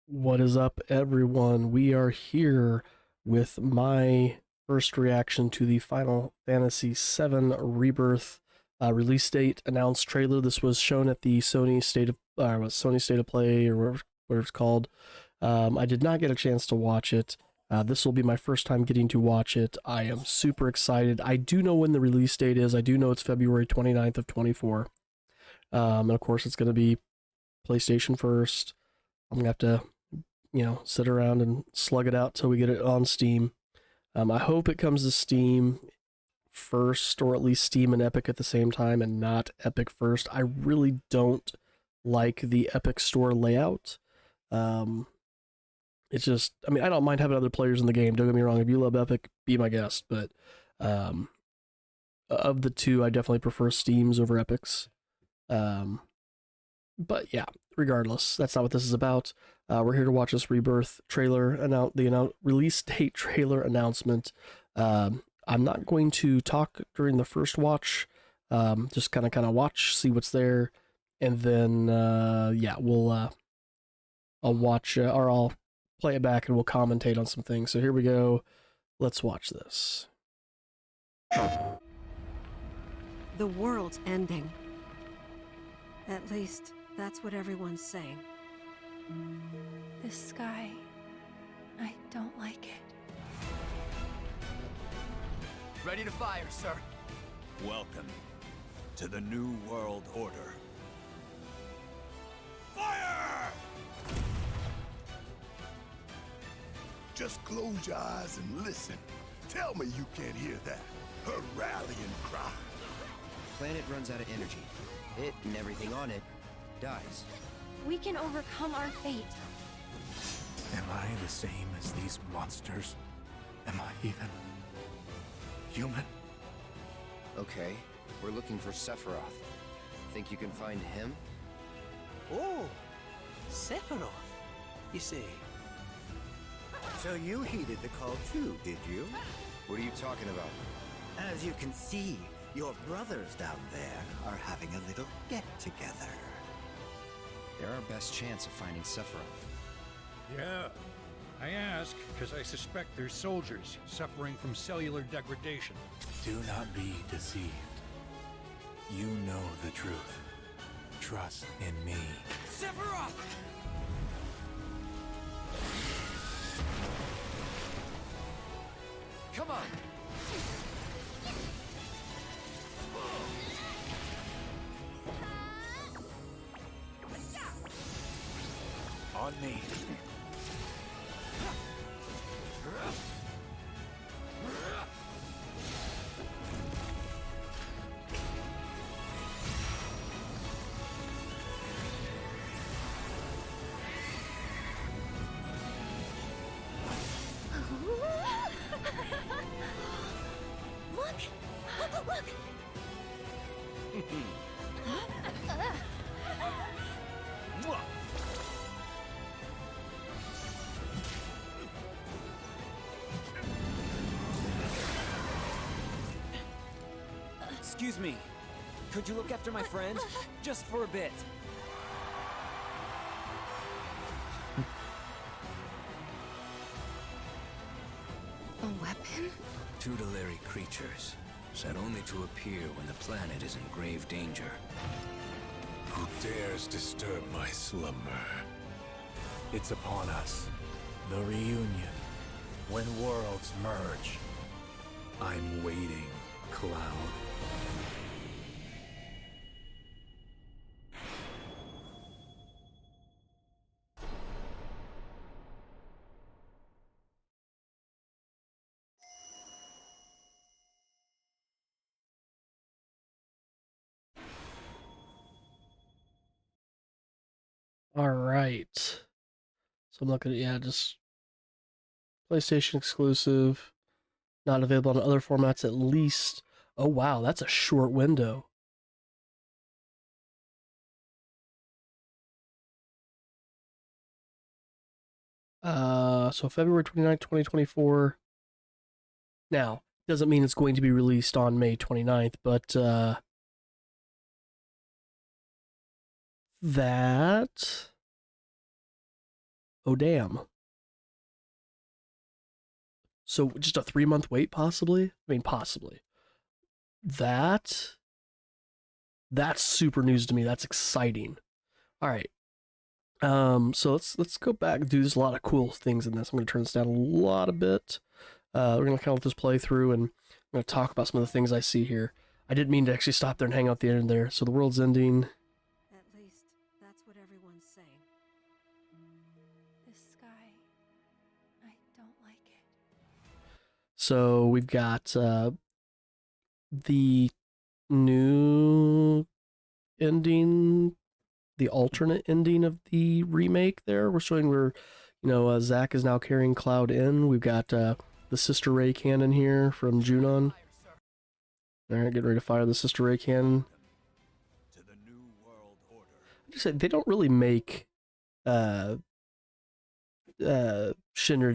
What is up, everyone? We are here with my first reaction to the Final Fantasy VII Rebirth release date announced trailer. This was shown at the Sony State of Play, or whatever it's called. I did not get a chance to watch it. This will be my first time getting to watch it. I am super excited. I do know when the release date is. I do know it's February 29th of 24. And of course, it's going to be PlayStation first. I'm going to have to sit around and slug it out till we get it on Steam. I hope it comes to Steam first, or at least Steam and Epic at the same time, and not Epic first. I really don't like the Epic Store layout. It's just, I don't mind having other players in the game. Don't get me wrong. If you love Epic, be my guest. But of the two, I definitely prefer Steam's over Epic's. But yeah, regardless, that's not what this is about. We're here to watch this Rebirth trailer, release date trailer announcement. I'm not going to talk during the first watch. Just kind of watch, see what's there, and then I'll watch or I'll play it back and we'll commentate on some things. So here we go. Let's watch this. The world's ending. At least, that's what everyone's saying. This sky, I don't like it. Ready to fire, sir. Welcome to the New World Order. Fire! Just close your eyes and listen. Tell me you can't hear that. Her rallying cry. Planet runs out of energy. It and everything on it dies. We can overcome our fate. Am I the same as these monsters? Am I even human? Okay, we're looking for Sephiroth. Think you can find him? Oh, Sephiroth, you say. So you heeded the call too, did you? What are you talking about? As you can see, your brothers down there are having a little get-together. They're our best chance of finding Sephiroth. Yeah. I ask because I suspect they're soldiers suffering from cellular degradation. Do not be deceived. You know the truth. Trust in me. Sephiroth! Come on! On me. Look! Look! Excuse me. Could you look after my friend? Just for a bit. A weapon? Tutelary creatures, set only to appear when the planet is in grave danger. Who dares disturb my slumber? It's upon us. The reunion. When worlds merge. I'm waiting, Cloud. All right. So I'm looking at, just PlayStation exclusive, not available on other formats at least. Oh wow, that's a short window. So February 29th, 2024. Now, doesn't mean it's going to be released on May 29th, but that Oh, damn. So just a 3-month wait, possibly? I mean, possibly. That's super news to me. That's exciting. All right. So let's go back. There's a lot of cool things in this. I'm gonna turn this down a lot a bit. We're gonna kind of let this play through, and I'm gonna talk about some of the things I see here. I didn't mean to actually stop there and hang out the end there. So the world's ending. At least, that's what everyone's saying. This sky, I don't like it. So we've got the new ending, the alternate ending of the remake there. We're showing where, Zack is now carrying Cloud in. We've got the Sister Ray cannon here from Junon. Alright, getting ready to fire the Sister Ray cannon. To the new world order. Just say, they don't really make Shinra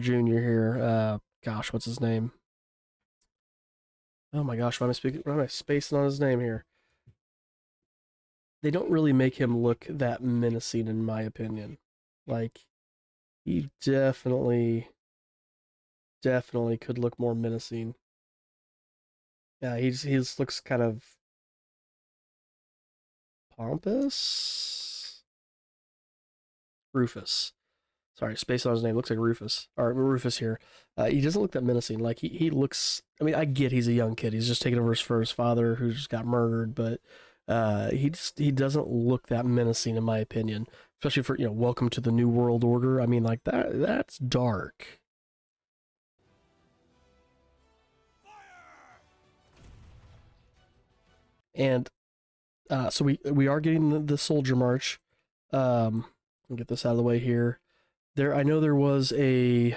Jr. here. Gosh, what's his name? Oh my gosh, why am I spacing on his name here? They don't really make him look that menacing, in my opinion. Like, he definitely could look more menacing. Yeah, he looks kind of pompous. Rufus. Sorry, space on his name. Looks like Rufus. Or Rufus here. He doesn't look that menacing. Like, he looks... I mean, I get he's a young kid. He's just taking over for his father, who just got murdered, but he doesn't look that menacing, in my opinion. Especially for, welcome to the New World Order. I mean, like, that's dark. And so we are getting the Soldier March. I'll get this out of the way here. I know there was a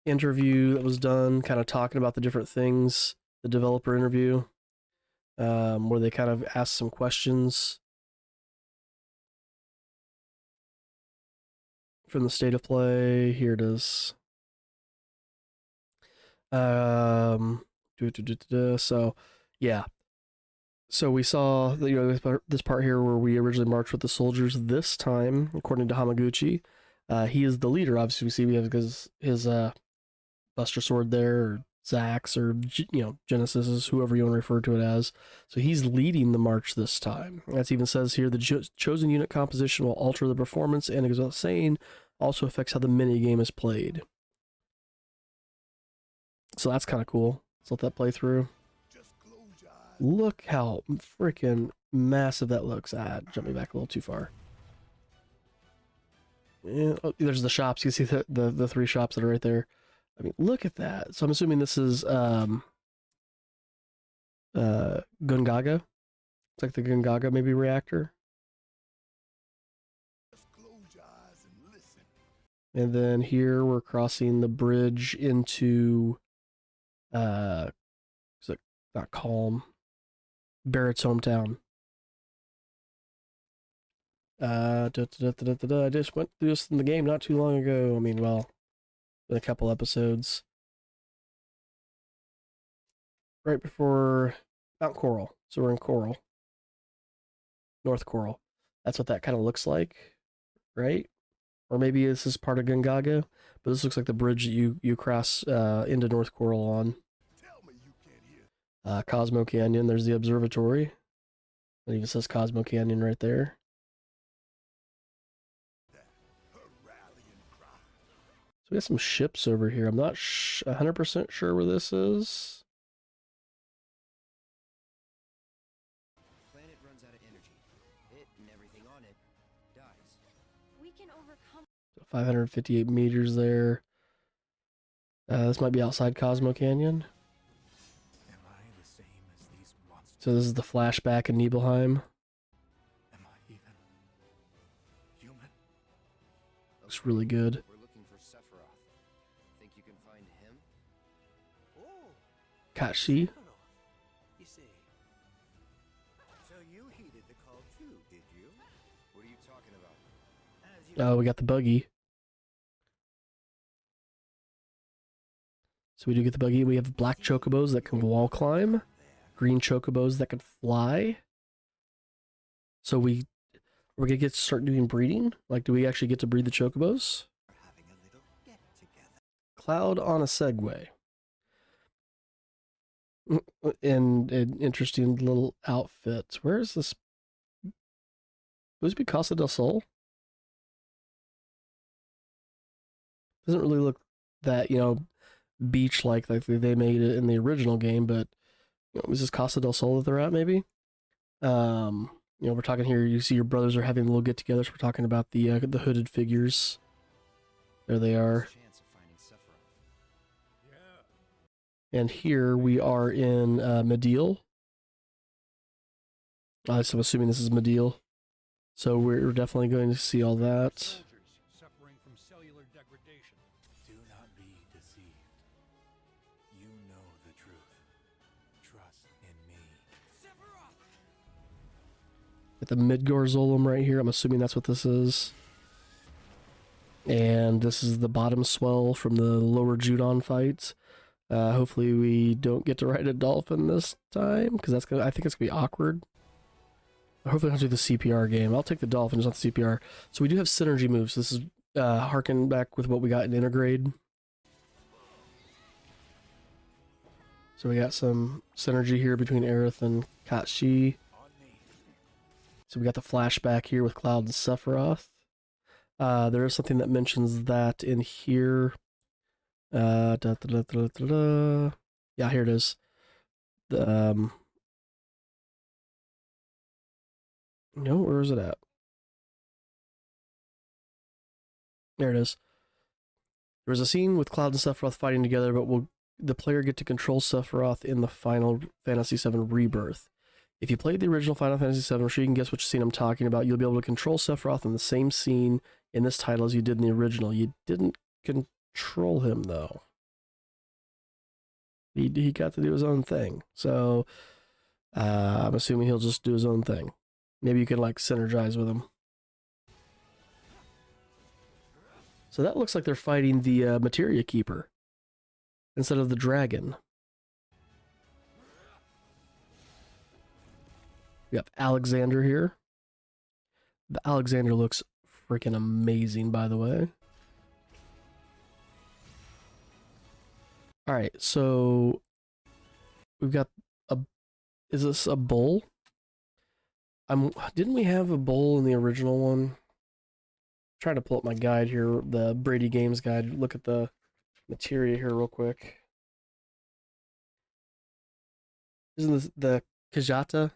interview that was done, kind of talking about the different things, the developer interview, where they kind of asked some questions from the state of play. Here it is. So yeah. So we saw this part here where we originally marched with the soldiers. This time, according to Hamaguchi, he is the leader. Obviously, we see because his Buster Sword there, or Zack's, or Genesis's, whoever you want to refer to it as. So he's leading the march this time. As even says here, the chosen unit composition will alter the performance, and it goes without saying, also affects how the mini game is played. So that's kind of cool. Let's let that play through. Look how freaking massive that looks. Jump me back a little too far. Yeah, oh, there's the shops. You see the 3 shops that are right there. I mean, look at that. So I'm assuming this is Gungaga. It's like the Gungaga maybe reactor. And then here we're crossing the bridge into is it not Calm? Barrett's hometown. I just went through this in the game not too long ago. I mean, well, a couple episodes. Right before Mount Coral. So we're in Coral. North Coral. That's what that kind of looks like, right? Or maybe this is part of Gungaga, but this looks like the bridge that you cross into North Coral on. Cosmo Canyon, there's the observatory. It even says Cosmo Canyon right there. So we got some ships over here. I'm not 100% sure where this is. Planet runs out of energy. It and everything on it dies. We can overcome. 558 meters there. This might be outside Cosmo Canyon. So this is the flashback in Nibelheim. Am I even human? Looks really good. We're looking for Sephiroth. Think you can find him? Oh, Kashi. Sephiroth, you see. So you heeded the call too, did you? What are you talking about? Oh, we got the buggy. So we do get the buggy. We have black chocobos that can wall climb. Green chocobos that can fly. So We're gonna start doing breeding? Like, do we actually get to breed the chocobos? Having a little get together. Cloud on a Segway. And an interesting little outfit. Where is this? Would this be Casa del Sol? Doesn't really look that, beach-like like they made it in the original game, but, is this Casa del Sol that they're at, maybe? We're talking here, you see your brothers are having a little get-togethers. We're talking about the hooded figures. There they are. And here we are in Mediel. So I'm assuming this is Mediel. So we're definitely going to see all that. Soldiers suffering from cellular degradation. Do not be deceived. You know the truth. Trust in me. At the Midgarzolum right here, I'm assuming that's what this is. And this is the bottom swell from the lower Judon fights. Hopefully we don't get to ride a dolphin this time, because I think it's gonna be awkward. Hopefully I don't do the CPR game. I'll take the dolphins, not the CPR. So we do have synergy moves. This is harken back with what we got in Intergrade. So we got some synergy here between Aerith and Katshi. So we got the flashback here with Cloud and Sephiroth. There is something that mentions that in here. Yeah, here it is. The no, where is it at? There it is. There was a scene with Cloud and Sephiroth fighting together, but will the player get to control Sephiroth in the Final Fantasy VII Rebirth? If you played the original Final Fantasy VII, I'm sure you can guess which scene I'm talking about. You'll be able to control Sephiroth in the same scene in this title as you did in the original. You didn't control him, though. He got to do his own thing. So, I'm assuming he'll just do his own thing. Maybe you can, like, synergize with him. So that looks like they're fighting the Materia Keeper instead of the dragon. We have Alexander here. The Alexander looks freaking amazing, by the way. Alright, so we've got a... Is this a bowl? Didn't we have a bowl in the original one? I'm trying to pull up my guide here, the Brady Games guide. Look at the materia here real quick. Isn't this the Kajata?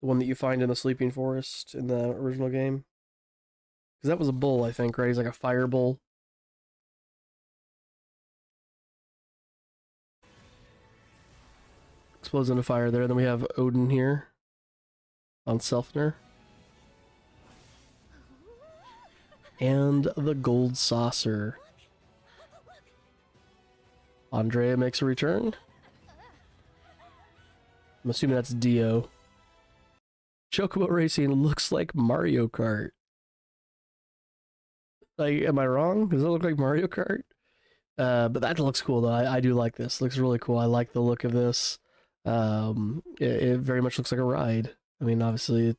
The one that you find in the Sleeping Forest in the original game? Because that was a bull, I think, right? He's like a fire bull. Explodes into fire there. Then we have Odin here on Selfner. And the gold saucer. Andrea makes a return. I'm assuming that's Dio. Chocobo Racing looks like Mario Kart. Like, am I wrong? Does it look like Mario Kart? But that looks cool, though. I do like this. It looks really cool. I like the look of this. It very much looks like a ride. I mean, obviously,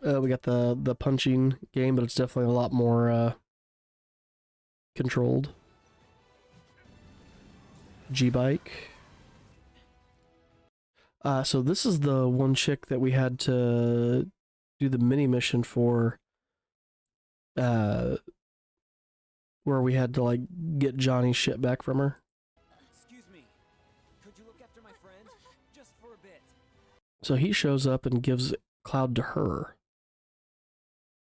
we got the punching game, but it's definitely a lot more controlled. G-Bike. So this is the one chick that we had to do the mini mission for, where we had to, like, get Johnny's shit back from her. Excuse me. Could you look after my friend? Just for a bit. So he shows up and gives Cloud to her.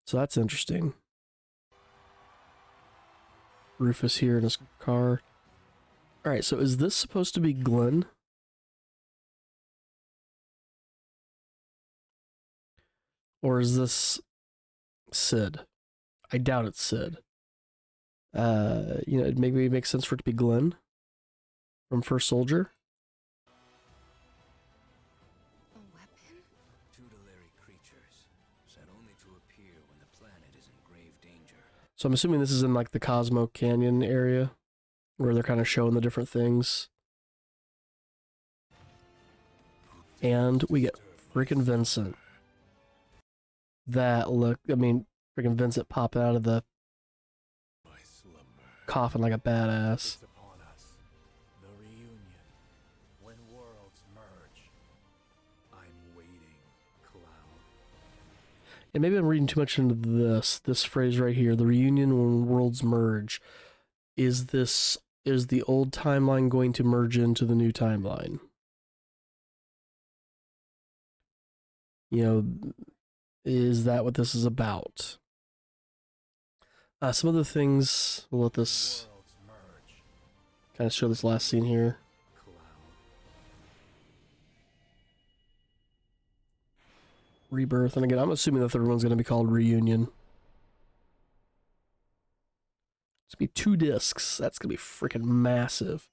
So that's interesting. Rufus here in his car. Alright, so is this supposed to be Glenn? Or is this Sid? I doubt it's Sid. Maybe it makes sense for it to be Glenn from First Soldier. A weapon? Tutelary creatures, set only to appear when the planet is in grave danger. So I'm assuming this is in like the Cosmo Canyon area, where they're kind of showing the different things. And we get freaking Vincent. that look. I mean, freaking Vincent popping out of the My slumber. coffin like a badass. It's upon us. The reunion. When worlds merge. I'm waiting, Cloud. And maybe I'm reading too much into this phrase right here. The reunion when worlds merge. Is the old timeline going to merge into the new timeline? You know, is that what this is about? Some other things, we'll let this Worlds merge. kind of show this last scene here. Cloud. Rebirth, and again, I'm assuming the third one's going to be called Reunion. It's going to be 2 discs. That's going to be freaking massive.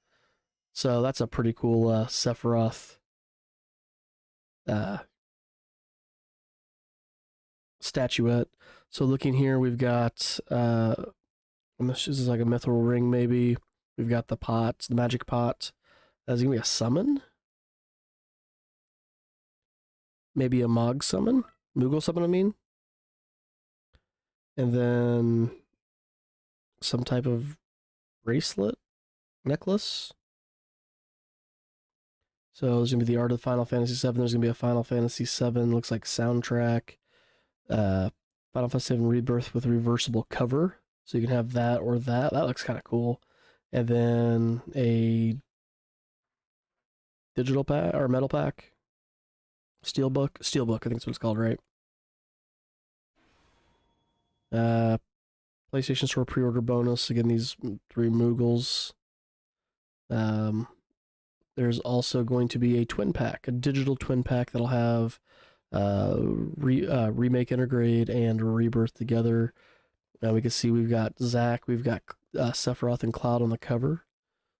So that's a pretty cool Sephiroth statuette. So looking here, we've got this is like a mithril ring, maybe. We've got the pot, the magic pot. Is it gonna be a summon? Maybe a Mog summon? Moogle summon, I mean. And then some type of bracelet, necklace. So there's gonna be the art of Final Fantasy VII. There's gonna be a Final Fantasy VII, looks like soundtrack. Final Fantasy VII Rebirth with reversible cover. So you can have that or that. That looks kind of cool. And then a digital pack or metal pack. Steelbook, I think that's what it's called, right? PlayStation Store pre-order bonus. Again, these 3 Moogles. There's also going to be a twin pack, a digital twin pack that'll have Remake, Intergrade, and Rebirth together. We can see we've got Zack, we've got Sephiroth and Cloud on the cover.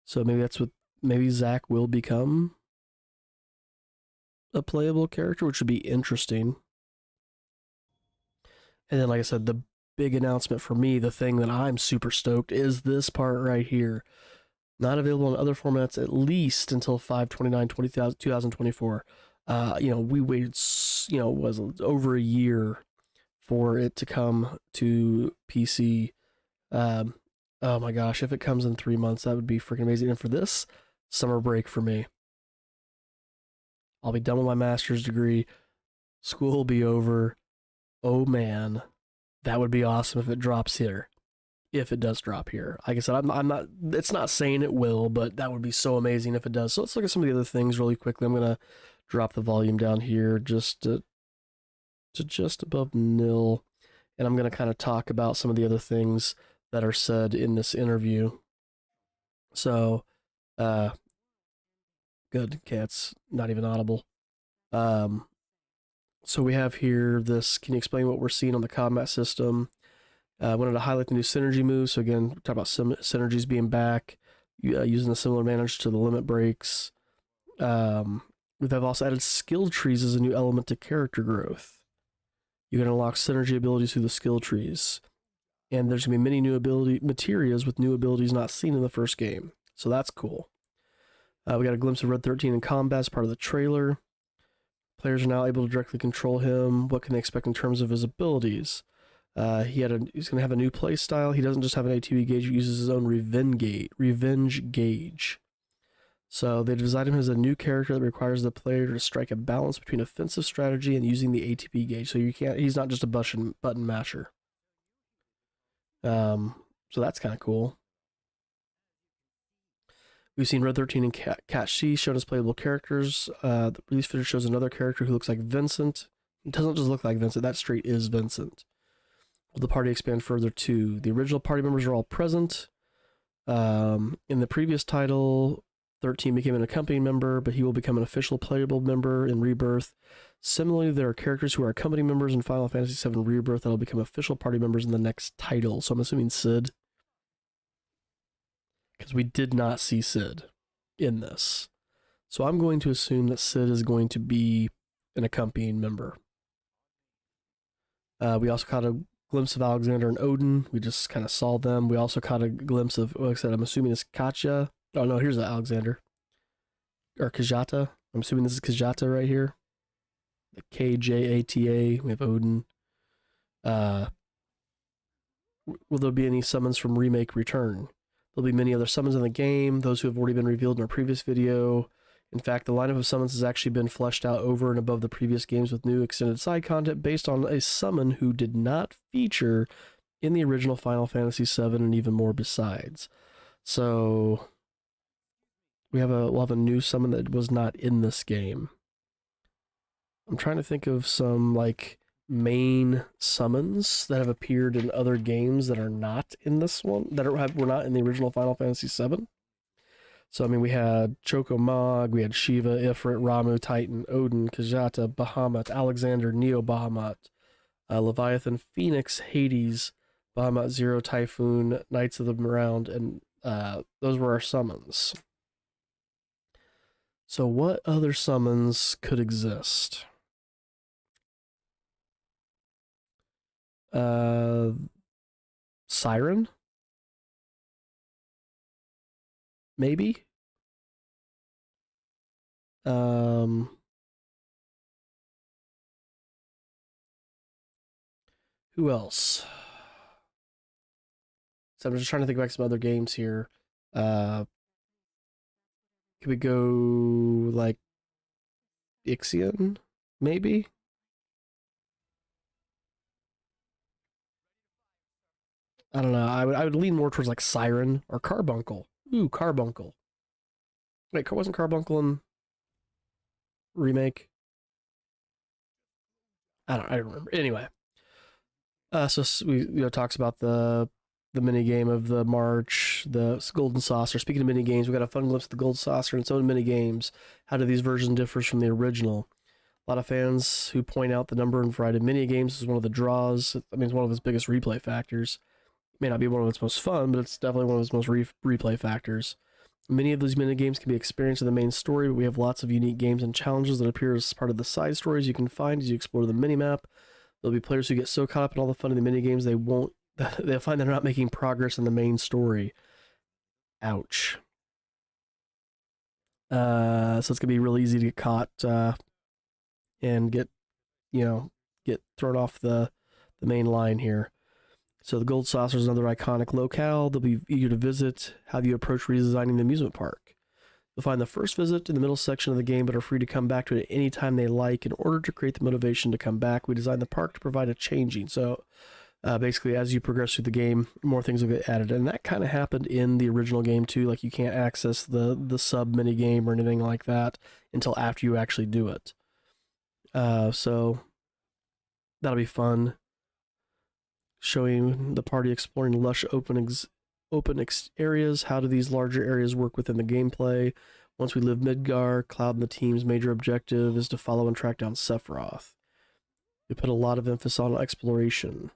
So maybe Zack will become a playable character, which would be interesting. And then, like I said, the big announcement for me, the thing that I'm super stoked, is this part right here. Not available in other formats at least until 5/29/2024. We waited, was over a year for it to come to PC. Oh my gosh, if it comes in 3 months, that would be freaking amazing. And for this, summer break for me. I'll be done with my master's degree. School will be over. Oh man, that would be awesome if it drops here. If it does drop here. Like I said, I'm not, it's not saying it will, but that would be so amazing if it does. So let's look at some of the other things really quickly. I'm going to drop the volume down here just to just above nil. And I'm going to kind of talk about some of the other things that are said in this interview. So, good. Okay, it's not even audible. So we have here this, can you explain what we're seeing on the combat system? I wanted to highlight the new synergy moves. So again, talk about some synergies being back, using a similar manage to the limit breaks. We've also added skill trees as a new element to character growth. You can unlock synergy abilities through the skill trees. And there's going to be many new materials with new abilities not seen in the first game. So that's cool. We got a glimpse of Red 13 in combat as part of the trailer. Players are now able to directly control him. What can they expect in terms of his abilities? He's going to have a new play style. He doesn't just have an ATB gauge, he uses his own revenge gauge. So they designed him as a new character that requires the player to strike a balance between offensive strategy and using the ATB gauge. So he's not just a button masher. So that's kind of cool. We've seen Red 13 and Cat C shown as playable characters. The release footage shows another character who looks like Vincent. It doesn't just look like Vincent, that straight is Vincent. Will the party expand further too? The original party members are all present. In the previous title, 13 became an accompanying member, but he will become an official playable member in Rebirth. Similarly, there are characters who are accompanying members in Final Fantasy VII Rebirth that will become official party members in the next title. So I'm assuming Sid. Because we did not see Sid in this. So I'm going to assume that Sid is going to be an accompanying member. We also caught a glimpse of Alexander and Odin. We just kind of saw them. We also caught a glimpse of, like I said, I'm assuming it's Katya. Oh no, here's Alexander. Or Kajata. I'm assuming this is Kajata right here. The Kjata. We have Odin. Will there be any summons from Remake return? There'll be many other summons in the game, those who have already been revealed in our previous video. In fact, the lineup of summons has actually been fleshed out over and above the previous games with new extended side content based on a summon who did not feature in the original Final Fantasy VII and even more besides. So we'll have a new summon that was not in this game. I'm trying to think of some like main summons that have appeared in other games that are not in this one, that were not in the original Final Fantasy VII. So, I mean, we had Choco Mog, we had Shiva, Ifrit, Ramu, Titan, Odin, Kajata, Bahamut, Alexander, Neo Bahamut, Leviathan, Phoenix, Hades, Bahamut Zero, Typhoon, Knights of the Round, and those were our summons. So what other summons could exist? Siren? Maybe? Who else? So I'm just trying to think back some other games here. Could we go like Ixion? Maybe? I don't know. I would lean more towards like Siren or Carbuncle. Ooh, Carbuncle. Wait, wasn't Carbuncle in Remake? I don't remember. Anyway. So we talks about the mini game of the March, the Golden Saucer. Speaking of mini games, we got a fun glimpse of the Golden Saucer and some of the mini games. How do these versions differ from the original? A lot of fans who point out the number and variety of mini games is one of the draws. I mean, it's one of its biggest replay factors. It may not be one of its most fun, but it's definitely one of its most replay factors. Many of these mini games can be experienced in the main story, but we have lots of unique games and challenges that appear as part of the side stories you can find as you explore the minimap. There'll be players who get so caught up in all the fun of the mini games they'll find they're not making progress in the main story. Ouch. So it's gonna be really easy to get caught and get thrown off the main line here. So the Gold Saucer is another iconic locale. They'll be eager to visit. Have you approach redesigning the amusement park? You'll find the first visit in the middle section of the game, but are free to come back to it at any time they like. In order to create the motivation to come back, we designed the park to provide a changing. So basically, as you progress through the game, more things will get added. And that kind of happened in the original game too. Like you can't access the sub mini game or anything like that until after you actually do it. So that'll be fun. Showing the party exploring lush open areas. How do these larger areas work within the gameplay? Once we leave Midgar, Cloud and the team's major objective is to follow and track down Sephiroth. We put a lot of emphasis on exploration.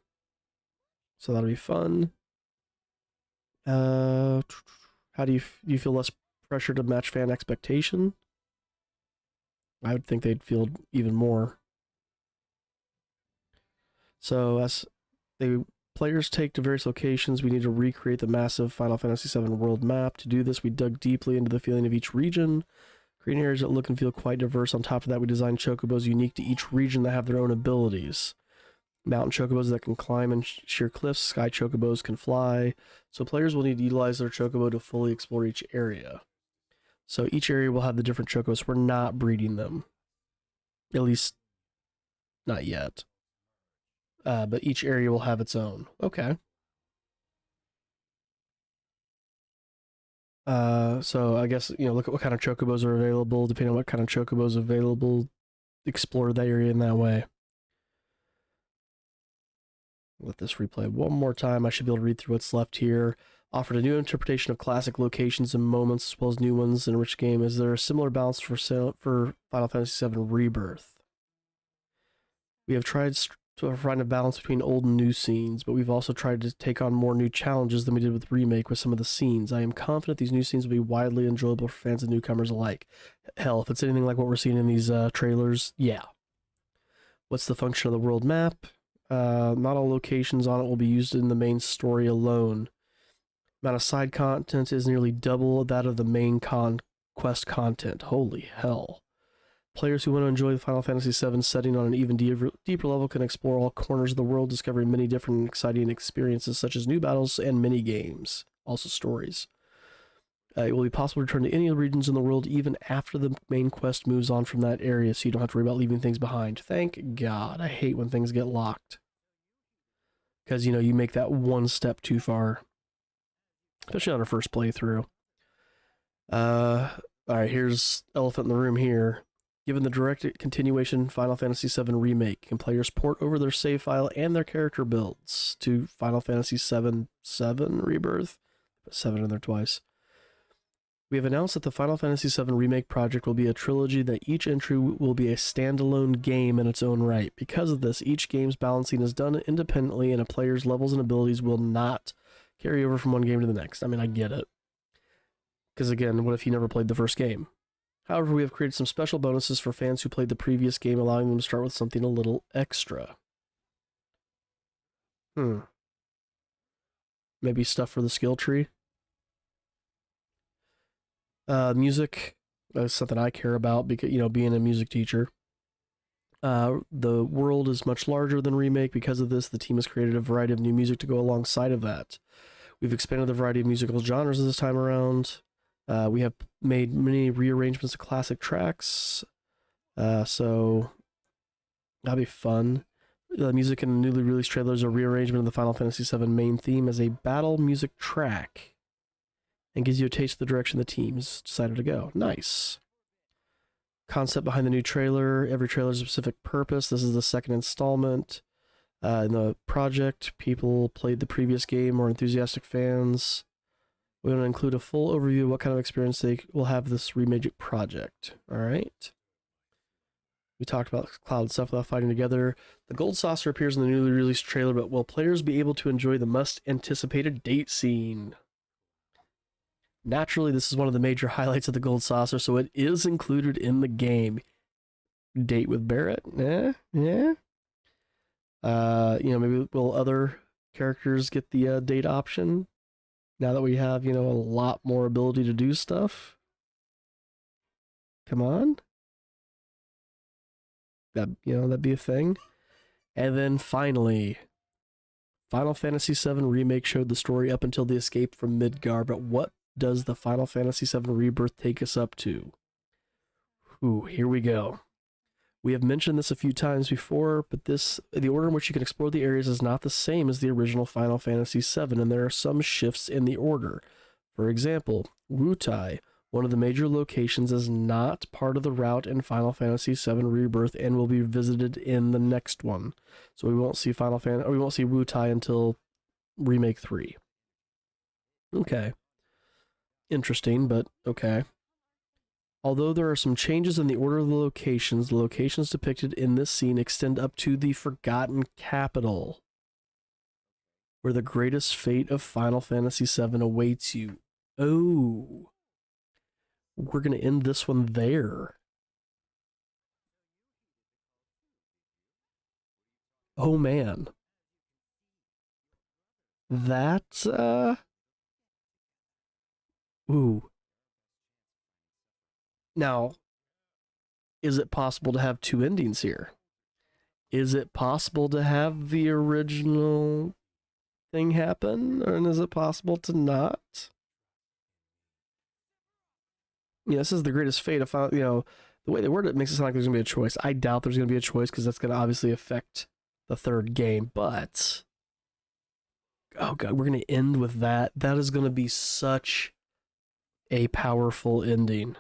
So that'll be fun. How do you feel less pressure to match fan expectation? I would think they'd feel even more. So as players take to various locations, we need to recreate the massive Final Fantasy VII world map. To do this, we dug deeply into the feeling of each region, creating areas that look and feel quite diverse. On top of that, we designed chocobos unique to each region that have their own abilities. Mountain chocobos that can climb and sheer cliffs, sky chocobos can fly, so players will need to utilize their chocobo to fully explore each area. So each area will have the different chocobos. We're not breeding them. At least, not yet. But each area will have its own. Okay. So I guess, look at what kind of chocobos are available. Depending on what kind of chocobos are available, explore that area in that way. Let this replay one more time. I should be able to read through what's left here. Offered a new interpretation of classic locations and moments, as well as new ones in a rich game. Is there a similar balance for Final Fantasy VII Rebirth? We have tried to find a balance between old and new scenes, but we've also tried to take on more new challenges than we did with Remake with some of the scenes. I am confident these new scenes will be widely enjoyable for fans and newcomers alike. Hell, if it's anything like what we're seeing in these trailers, yeah. What's the function of the world map? Not all locations on it will be used in the main story alone. Amount of side content is nearly double that of the main quest content. Holy hell. Players who want to enjoy the Final Fantasy VII setting on an even deeper level can explore all corners of the world, discovering many different and exciting experiences such as new battles and mini games, also stories. It will be possible to return to any of the regions in the world even after the main quest moves on from that area, so you don't have to worry about leaving things behind. Thank God. I hate when things get locked. Because, you know, you make that one step too far. Especially on our first playthrough. Alright, here's elephant in the room here. Given the direct continuation Final Fantasy VII Remake, can players port over their save file and their character builds to Final Fantasy VII Rebirth? Put 7 in there twice. We have announced that the Final Fantasy VII Remake project will be a trilogy that each entry will be a standalone game in its own right. Because of this, each game's balancing is done independently and a player's levels and abilities will not carry over from one game to the next. I mean, I get it. Because again, what if you never played the first game? However, we have created some special bonuses for fans who played the previous game, allowing them to start with something a little extra. Maybe stuff for the skill tree? Music is something I care about because, you know, being a music teacher. The world is much larger than Remake. Because of this, the team has created a variety of new music to go alongside of that. We've expanded the variety of musical genres this time around. We have made many rearrangements of classic tracks, so that'll be fun. The music in the newly released trailer is a rearrangement of the Final Fantasy VII main theme as a battle music track, and gives you a taste of the direction the team's decided to go. Nice. Concept behind the new trailer. Every trailer has a specific purpose. This is the second installment. In the project, people played the previous game or enthusiastic fans. We want to include a full overview of what kind of experience they will have this remake project. Alright. We talked about Cloud stuff without fighting together. The Gold Saucer appears in the newly released trailer, but will players be able to enjoy the much-anticipated date scene? Naturally, this is one of the major highlights of the Gold Saucer, so it is included in the game. Date with Barrett? Yeah? You know, maybe will other characters get the date option? Now that we have, you know, a lot more ability to do stuff. Come on. That, you know, that'd be a thing. And then finally, Final Fantasy VII Remake showed the story up until the escape from Midgar, but what does the Final Fantasy VII Rebirth take us up to? Ooh, here we go. We have mentioned this a few times before, but the order in which you can explore the areas is not the same as the original Final Fantasy VII, and there are some shifts in the order. For example, Wutai, one of the major locations, is not part of the route in Final Fantasy VII Rebirth and will be visited in the next one. So we won't see Wutai until Remake 3. Okay. Interesting, but okay. Although there are some changes in the order of the locations depicted in this scene extend up to the Forgotten Capital, where the greatest fate of Final Fantasy VII awaits you. Oh, we're going to end this one there. Oh man. That's, ooh. Now, is it possible to have two endings here? Is it possible to have the original thing happen? Or is it possible to not? Yeah, this is the greatest fate. If you know, the way they word it makes it sound like there's going to be a choice. I doubt there's going to be a choice because that's going to obviously affect the third game. But, oh god, we're going to end with that. That is going to be such a powerful ending.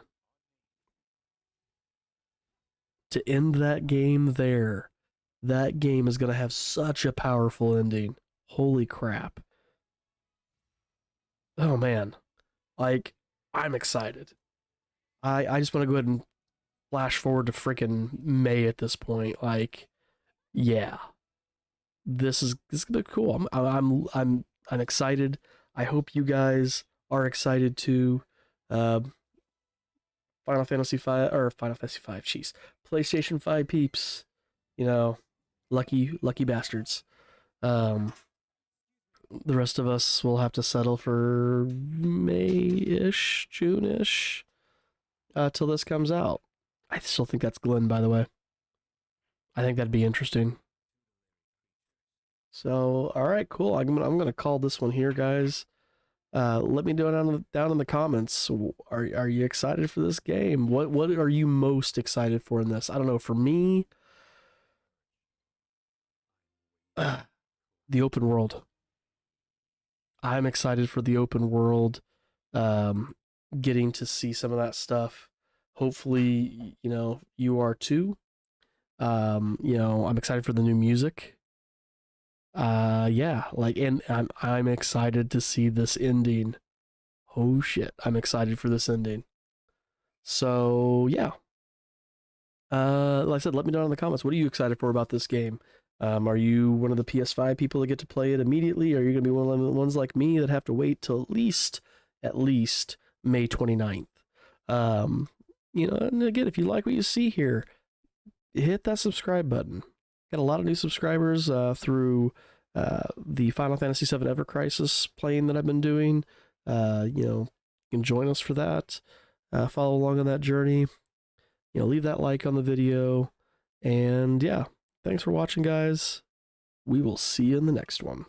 To end that game there, that game is going to have such a powerful ending. Holy crap. Oh man. Like, I'm excited. I just want to go ahead and flash forward to freaking May at this point. Like, yeah. This is gonna be cool. I'm excited. I hope you guys are excited too. Final Fantasy 5, jeez. PlayStation 5 peeps. You know, lucky bastards. The rest of us will have to settle for May-ish, June-ish, till this comes out. I still think that's Glenn, by the way. I think that'd be interesting. So, all right, cool. I'm gonna call this one here, guys. Let me know down in the comments. Are you excited for this game? What are you most excited for in this? I don't know. For me, the open world. I'm excited for the open world. Getting to see some of that stuff. Hopefully, you are too. I'm excited for the new music. Yeah, and I'm excited to see this ending. Oh shit, I'm excited for this ending. So yeah. Like I said, let me know in the comments. What are you excited for about this game? Are you one of the PS5 people that get to play it immediately? Are you gonna be one of the ones like me that have to wait till at least May 29th? And again, if you like what you see here, hit that subscribe button. Got a lot of new subscribers through the Final Fantasy VII Ever Crisis playing that I've been doing. You can join us for that. Follow along on that journey. Leave that like on the video. And yeah, thanks for watching, guys. We will see you in the next one.